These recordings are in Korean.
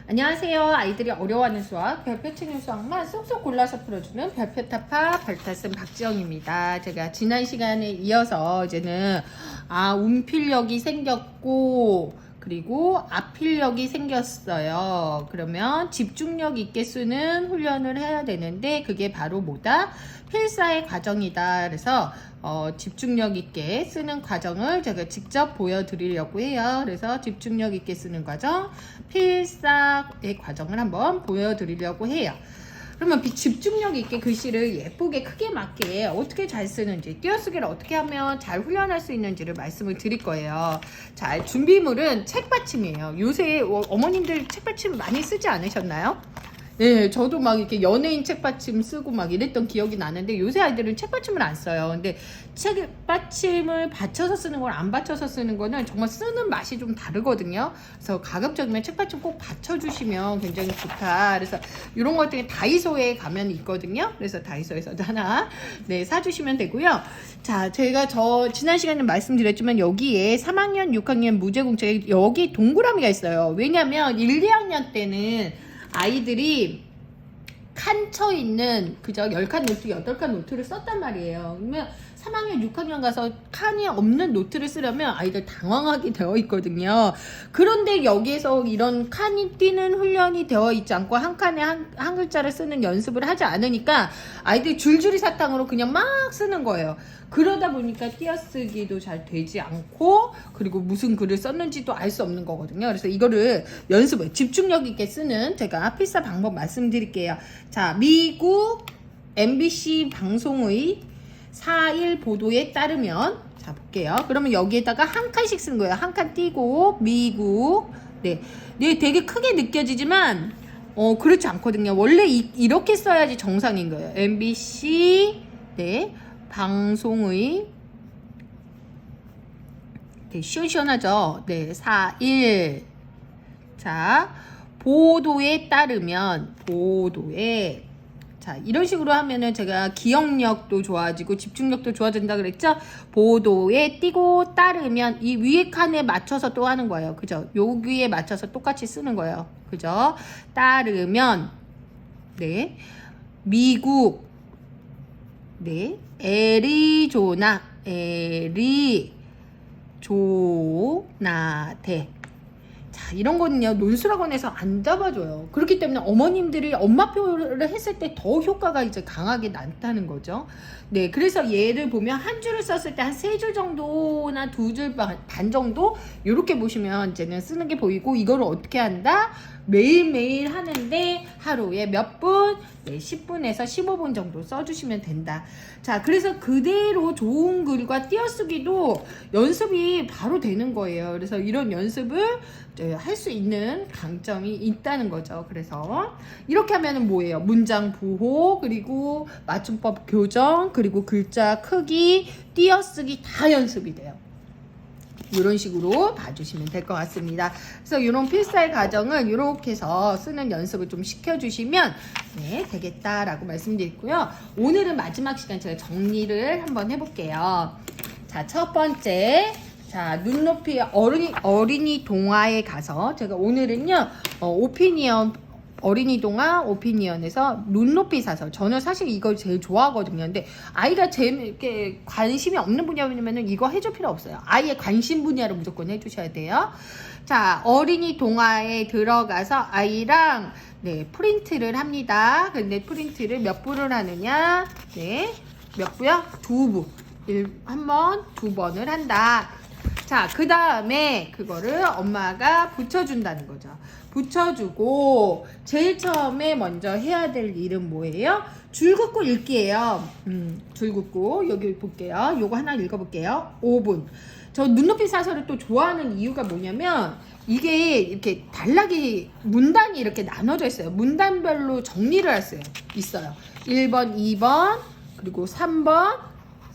안녕하세요. 아이들이 어려워하는 수학, 별표 치는 수학만 쏙쏙 골라서 풀어주는 별표타파 별타쓴 박지영입니다. 제가 지난 시간에 이어서 이제는 운필력이 생겼고 그리고 앞필력이 생겼어요. 그러면 집중력 있게 쓰는 훈련을 해야 되는데 그게 바로 뭐다? 필사의 과정이다. 그래서 집중력 있게 쓰는 과정을 제가 직접 보여드리려고 해요. 그래서 집중력 있게 쓰는 과정, 필사의 과정을 한번 보여드리려고 해요. 그러면 집중력 있게 글씨를 예쁘게 크게 맞게 어떻게 잘 쓰는지, 띄어쓰기를 어떻게 하면 잘 훈련할 수 있는지를 말씀을 드릴 거예요. 자, 준비물은 책받침이에요. 요새 어머님들 책받침 많이 쓰지 않으셨나요? 네, 저도 막 이렇게 연예인 책받침 쓰고 막 이랬던 기억이 나는데 요새 아이들은 책받침을 안 써요. 근데 책받침을 받쳐서 쓰는 걸 안 받쳐서 쓰는 거는 정말 쓰는 맛이 좀 다르거든요. 그래서 가급적이면 책받침 꼭 받쳐주시면 굉장히 좋다. 그래서 이런 것들이 다이소에 가면 있거든요. 그래서 다이소에서도 하나 사주시면 되고요. 자, 제가 지난 시간에 말씀드렸지만 여기에 3학년, 6학년 무제공책에 여기 동그라미가 있어요. 왜냐면 1, 2학년 때는 아이들이 칸 쳐 있는 그저 10칸 노트, 8칸 노트를 썼단 말이에요. 그러면 3학년, 6학년 가서 칸이 없는 노트를 쓰려면 아이들 당황하게 되어 있거든요. 그런데 여기에서 이런 칸이 띄는 훈련이 되어 있지 않고 한 칸에 한 글자를 쓰는 연습을 하지 않으니까 아이들이 줄줄이 사탕으로 그냥 막 쓰는 거예요. 그러다 보니까 띄어쓰기도 잘 되지 않고 그리고 무슨 글을 썼는지도 알 수 없는 거거든요. 그래서 이거를 연습을 집중력 있게 쓰는 제가 필사 방법 말씀드릴게요. 자, 미국 MBC 방송의 4일 보도에 따르면 자 볼게요. 그러면 여기에다가 한 칸씩 쓰는 거예요. 한 칸 띄고 미국 네 되게 크게 느껴지지만 그렇지 않거든요. 원래 이렇게 써야지 정상인 거예요. MBC 방송의 시원시원하죠. 4일 자 보도에 따르면 자 이런 식으로 하면은 제가 기억력도 좋아지고 집중력도 좋아진다 그랬죠. 보도에 띄고 따르면 이 위에 칸에 맞춰서 또 하는 거예요. 그죠? 여기에 맞춰서 똑같이 쓰는 거예요. 그죠? 따르면 미국 애리조나대 자, 이런 거는요, 논술학원에서 안 잡아줘요. 그렇기 때문에 어머님들이 엄마표를 했을 때 더 효과가 이제 강하게 난다는 거죠. 그래서 얘를 보면 한 줄을 썼을 때 한 3줄 정도나 2줄 반 정도 이렇게 보시면 이제는 쓰는 게 보이고 이거를 어떻게 한다? 매일매일 하는데 하루에 몇 분? 10분에서 15분 정도 써주시면 된다. 자, 그래서 그대로 좋은 글과 띄어쓰기도 연습이 바로 되는 거예요. 그래서 이런 연습을 할 수 있는 강점이 있다는 거죠. 그래서 이렇게 하면은 뭐예요? 문장 부호, 그리고 맞춤법 교정, 그리고 글자 크기, 띄어쓰기 다 연습이 돼요. 이런 식으로 봐주시면 될 것 같습니다. 그래서 이런 필사의 과정을 이렇게 해서 쓰는 연습을 좀 시켜주시면 되겠다라고 말씀드리고요. 오늘은 마지막 시간 제가 정리를 한번 해볼게요. 자, 첫 번째 자 눈높이 어린이 동화에 가서 제가 오늘은요 오피니언 어린이 동화 오피니언에서 눈높이 사설 저는 사실 이걸 제일 좋아하거든요. 근데 아이가 제일 이렇게 관심이 없는 분야면은 이거 해줄 필요 없어요. 아이의 관심 분야를 무조건 해주셔야 돼요. 자, 어린이 동화에 들어가서 아이랑 프린트를 합니다. 근데 프린트를 몇 부를 하느냐? 몇 부요? 2부. 한 번, 2번을 한다. 자, 그 다음에 그거를 엄마가 붙여준다는 거죠. 붙여주고 제일 처음에 먼저 해야 될 일은 뭐예요? 줄 긋고 읽기예요. 줄 긋고 여기 볼게요. 요거 하나 읽어볼게요. 5분. 저 눈높이 사설을 또 좋아하는 이유가 뭐냐면 이게 이렇게 단락이 문단이 이렇게 나눠져 있어요. 문단별로 정리를 할 수 있어요. 1번, 2번, 그리고 3번,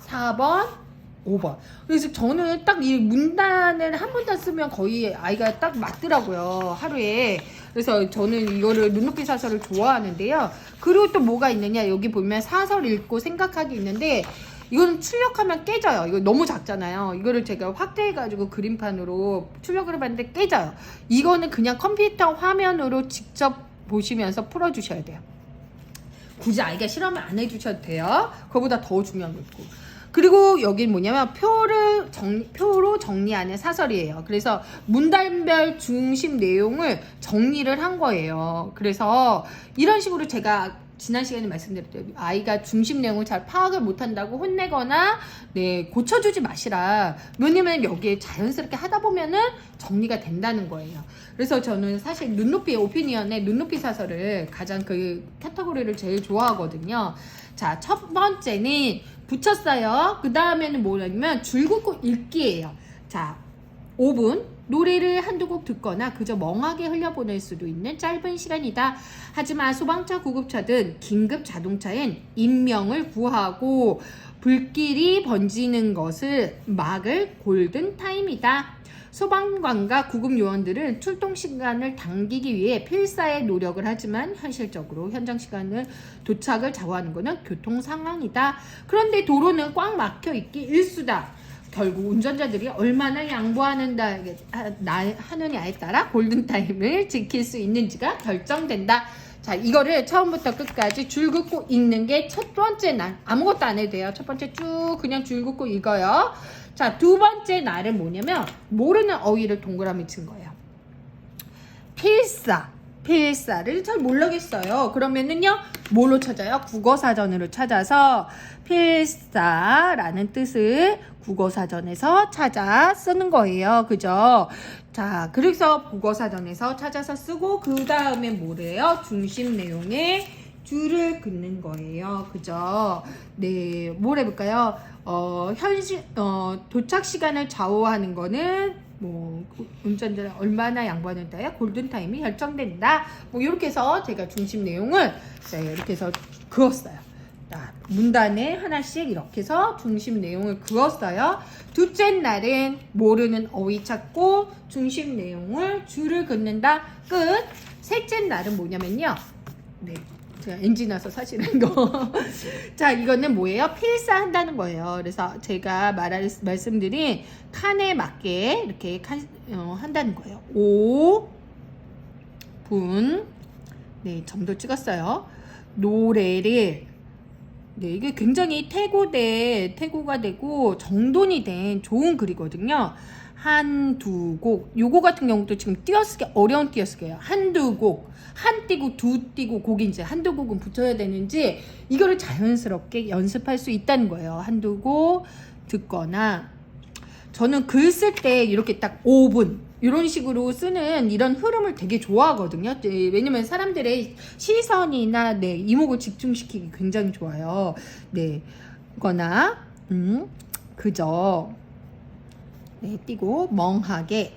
4번, 5번. 그래서 저는 딱 이 문단을 한 문단 쓰면 거의 아이가 딱 맞더라고요. 하루에. 그래서 저는 이거를 눈높이 사설을 좋아하는데요. 그리고 또 뭐가 있느냐. 여기 보면 사설 읽고 생각하기 있는데 이거는 출력하면 깨져요. 이거 너무 작잖아요. 이거를 제가 확대해가지고 그림판으로 출력을 해봤는데 깨져요. 이거는 그냥 컴퓨터 화면으로 직접 보시면서 풀어주셔야 돼요. 굳이 아이가 싫어하면 안 해주셔도 돼요. 그거보다 더 중요한 거 있고. 그리고 여긴 뭐냐면 표로 정리하는 사설이에요. 그래서 문단별 중심 내용을 정리를 한 거예요. 그래서 이런 식으로 제가 지난 시간에 말씀드렸대요. 아이가 중심 내용을 잘 파악을 못한다고 혼내거나 고쳐주지 마시라. 왜냐면 여기에 자연스럽게 하다 보면은 정리가 된다는 거예요. 그래서 저는 사실 눈높이 오피니언의 눈높이 사설을 가장 그 카테고리를 제일 좋아하거든요. 자, 첫 번째는 붙였어요. 그 다음에는 뭐냐면 줄긋고 읽기예요. 자, 5분 노래를 한두 곡 듣거나 그저 멍하게 흘려보낼 수도 있는 짧은 시간이다. 하지만 소방차, 구급차 등 긴급 자동차엔 인명을 구하고 불길이 번지는 것을 막을 골든타임이다. 소방관과 구급요원들은 출동 시간을 당기기 위해 필사의 노력을 하지만 현실적으로 현장 시간을 도착을 좌우하는 것은 교통 상황이다. 그런데 도로는 꽉 막혀 있기 일수다. 결국 운전자들이 얼마나 양보하느냐에 따라 골든타임을 지킬 수 있는지가 결정된다. 자, 이거를 처음부터 끝까지 줄 긋고 읽는 게 첫 번째 날. 아무것도 안 해도 돼요. 첫 번째 쭉 그냥 줄 긋고 읽어요. 자, 두 번째 날은 뭐냐면 모르는 어휘를 동그라미 친 거예요. 필사를 잘 모르겠어요. 그러면은요, 뭘로 찾아요? 국어사전으로 찾아서 필사라는 뜻을 국어사전에서 찾아 쓰는 거예요. 그죠? 자, 그래서 국어사전에서 찾아서 쓰고 그 다음에 뭐래요? 중심 내용에 줄을 긋는 거예요. 그죠? 네, 뭘 해볼까요? 도착 시간을 좌우하는 거는 운전자를 얼마나 양보하느냐에 골든타임이 결정된다. 이렇게 해서 제가 중심 내용을 이렇게 해서 그었어요. 자, 문단에 하나씩 이렇게 해서 중심 내용을 그었어요. 둘째 날은 모르는 어휘 찾고 중심 내용을 줄을 긋는다. 끝. 셋째 날은 뭐냐면요. 네. 제가 엔진 나서 사실은 이거. 자, 이거는 뭐예요? 필사한다는 거예요. 그래서 제가 말씀드린 칸에 맞게 이렇게 한다는 거예요. 5분. 네, 점도 찍었어요. 노래를. 네, 이게 굉장히 태고가 되고 정돈이 된 좋은 글이거든요. 한두 곡. 요거 같은 경우도 지금 띄어쓰기 어려운 띄어쓰기예요. 한두 곡. 한 띄고 두 띄고 곡이 이제 한두 곡은 붙여야 되는지 이거를 자연스럽게 연습할 수 있다는 거예요. 한두 곡 듣거나 저는 글 쓸 때 이렇게 딱 5분 이런 식으로 쓰는 이런 흐름을 되게 좋아하거든요. 왜냐면 사람들의 시선이나 이목을 집중시키기 굉장히 좋아요. 네, 거나 그저 띄고 멍하게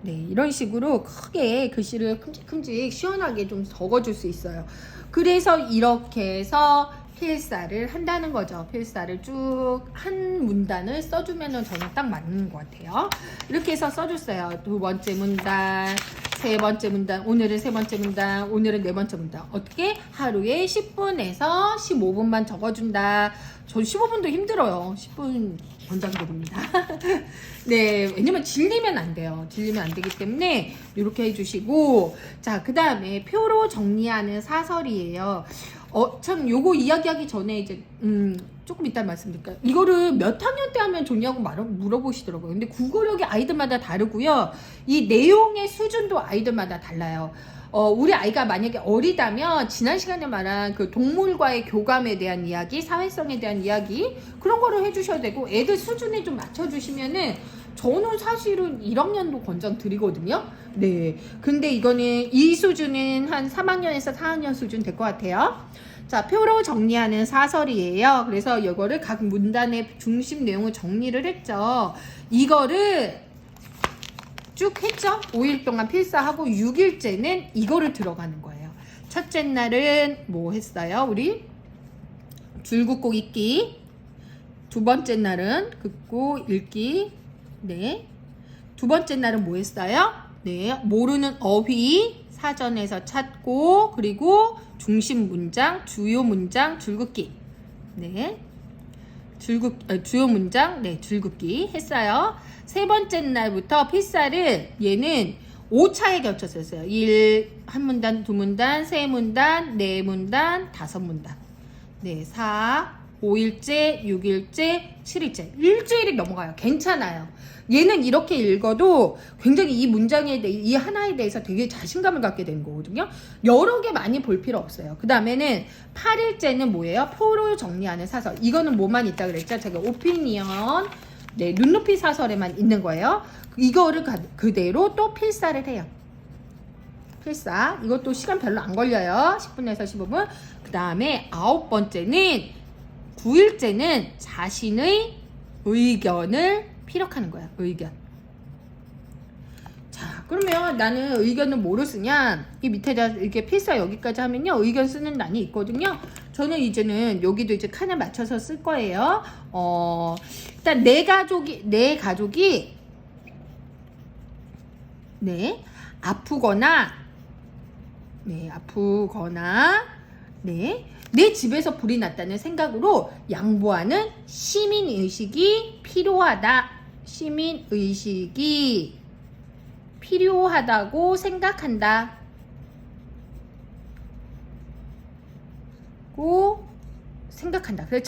이런 식으로 크게 글씨를 큼직큼직 시원하게 좀 적어줄 수 있어요. 그래서 이렇게 해서 필사를 한다는 거죠. 필사를 쭉 한 문단을 써주면 저는 딱 맞는 것 같아요. 이렇게 해서 써줬어요. 두 번째 문단, 세 번째 문단, 오늘은 세 번째 문단, 오늘은 네 번째 문단. 어떻게? 하루에 10분에서 15분만 적어준다. 저 15분도 힘들어요. 10분 권장드립니다. 네, 왜냐면 질리면 안 돼요. 질리면 안 되기 때문에 이렇게 해주시고, 자, 그 다음에 표로 정리하는 사설이에요. 참 요거 이야기하기 전에 이제 조금 이따 말씀드릴까요? 이거를 몇 학년 때 하면 좋냐고 물어보시더라고요. 근데 국어력이 아이들마다 다르고요. 이 내용의 수준도 아이들마다 달라요. 우리 아이가 만약에 어리다면 지난 시간에 말한 그 동물과의 교감에 대한 이야기, 사회성에 대한 이야기 그런 거를 해주셔야 되고 애들 수준에 좀 맞춰주시면은 저는 사실은 1학년도 권장 드리거든요. 네. 근데 이거는 이 수준은 한 3학년에서 4학년 수준 될 것 같아요. 자, 표로 정리하는 사설이에요. 그래서 이거를 각 문단의 중심 내용을 정리를 했죠. 이거를 쭉 했죠. 5일 동안 필사하고 6일째는 이거를 들어가는 거예요. 첫째 날은 뭐 했어요? 우리 줄 긋고 읽기. 두 번째 날은 긋고 읽기. 네. 두 번째 날은 뭐 했어요? 네. 모르는 어휘 사전에서 찾고 그리고 중심 문장, 주요 문장 줄 긋기. 네. 주요 문장, 네, 줄긋기 했어요. 세 번째 날부터 필사를 얘는 5차에 걸쳐서 했어요. 1, 한 문단, 두 문단, 세 문단, 네 문단, 다섯 문단. 네, 4, 5일째, 6일째, 7일째. 일주일이 넘어가요. 괜찮아요. 얘는 이렇게 읽어도 굉장히 이 문장에 대해, 이 하나에 대해서 되게 자신감을 갖게 되는 거거든요. 여러 개 많이 볼 필요 없어요. 그 다음에는 8일째는 뭐예요? 표를 정리하는 사설. 이거는 뭐만 있다 그랬죠? 제가 오피니언, 네, 눈높이 사설에만 있는 거예요. 이거를 그대로 또 필사를 해요. 필사. 이것도 시간 별로 안 걸려요. 10분에서 15분. 그 다음에 9번째는 9일째는 자신의 의견을 피력하는 거야. 의견. 자, 그러면 나는 의견을 뭐로 쓰냐? 이 밑에다 이렇게 필사 여기까지 하면요. 의견 쓰는 난이 있거든요. 저는 이제는 여기도 이제 칸을 맞춰서 쓸 거예요. 일단 내 가족이 네, 아프거나 네, 내 집에서 불이 났다는 생각으로 양보하는 시민의식이 필요하다. 시민의식이 필요하다고 생각한다. 그래서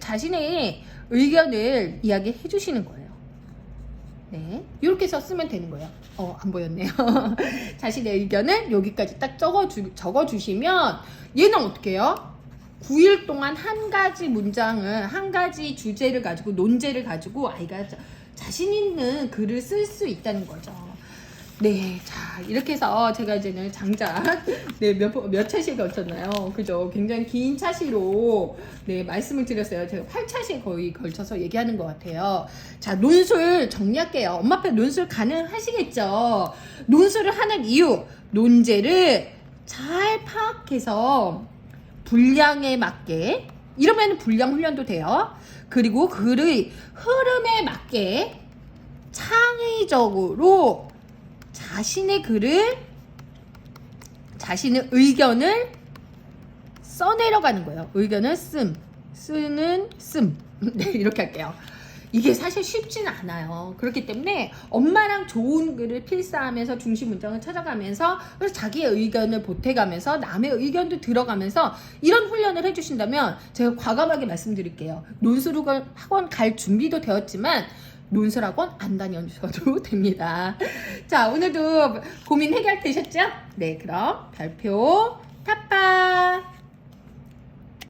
자신의 의견을 이야기해 주시는 거예요. 네, 이렇게 썼으면 되는 거예요. 안 보였네요. 자신의 의견을 여기까지 딱 적어주시면 얘는 어떻게 해요? 9일 동안 한 가지 문장을, 한 가지 주제를 가지고, 논제를 가지고 아이가 자신 있는 글을 쓸 수 있다는 거죠. 네, 자, 이렇게 해서 제가 이제는 장작, 네, 몇 차시에 걸쳤나요? 그죠? 굉장히 긴 차시로, 네, 말씀을 드렸어요. 제가 8차시에 거의 걸쳐서 얘기하는 것 같아요. 자, 논술 정리할게요. 엄마 앞에 논술 가능하시겠죠? 논술을 하는 이유, 논제를 잘 파악해서 분량에 맞게, 이러면 분량 훈련도 돼요. 그리고 글의 흐름에 맞게 창의적으로 자신의 의견을 써내려가는 거예요. 의견을 쓰는 네, 이렇게 할게요. 이게 사실 쉽진 않아요. 그렇기 때문에 엄마랑 좋은 글을 필사하면서 중심 문장을 찾아가면서 그래서 자기의 의견을 보태가면서 남의 의견도 들어가면서 이런 훈련을 해주신다면 제가 과감하게 말씀드릴게요. 논술학원 갈 준비도 되었지만 논술학원 안 다녀주셔도 됩니다. 자, 오늘도 고민 해결되셨죠? 네, 그럼 별표 타파.